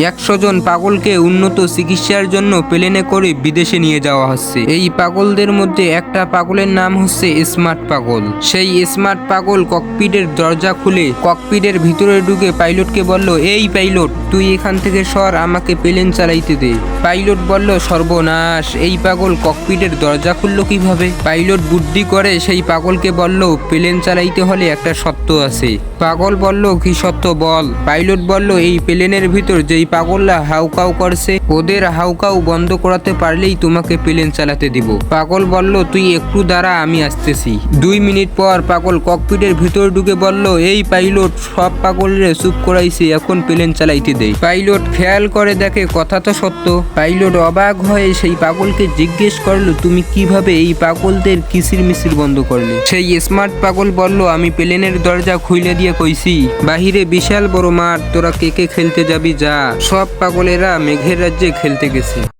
100 জন পাগলকে উন্নত চিকিৎসার জন্য প্লেনে করে বিদেশে নিয়ে যাওয়া হচ্ছে। এই পাগলদের মধ্যে একটা পাগলের নাম হচ্ছে স্মার্ট পাগল। সেই স্মার্ট পাগল ককপিটের দরজা খুলে ককপিটের ভিতরে ঢুকে পাইলটকে বলল, এই পাইলট, তুই এখান থেকে সর, আমাকে প্লেন চালাইতে দে। পাইলট বলল, সর্বনাশ, এই পাগল ককপিটের দরজা খুললো কিভাবে? পাইলট বুদ্ধি করে সেই পাগলকে বলল, প্লেন চালাইতে হলে একটা শর্ত আছে। পাগল বলল, কি শর্ত বল? পাইলট বলল, এই প্লেনের ভিতর যেই পাগলরা হাউকাউ করছে ওদের হাউকাউ বন্ধ করাতে পারলেই তোমাকে প্লেন চালাতে দিব। পাগল বলল, তুই একটু দাঁড়া, আমি আসতেছি। 2 মিনিট পর পাগল ককপিটের ভিতর ঢুকে বলল, এই পাইলট, সব পাগলরে চুপ করাইছে, এখন প্লেন চালাইতে দেই। পাইলট খেয়াল করে দেখে কথা তো সত্য। পাইলট অবাক হয়ে সেই পাগলকে জিজ্ঞেস করলো, তুমি কিভাবে এই পাগলদের কিসির মিসির বন্ধ করলে? সেই স্মার্ট পাগল বলল, আমি প্লেনের দরজা খুলে দিয়ে কইছি, বাহিরে বিশাল বড় মাঠ, তোরা কে কে খেলতে যাবি যা। সব পাগলেরা মেঘের রাজ্যে খেলতে গেছে।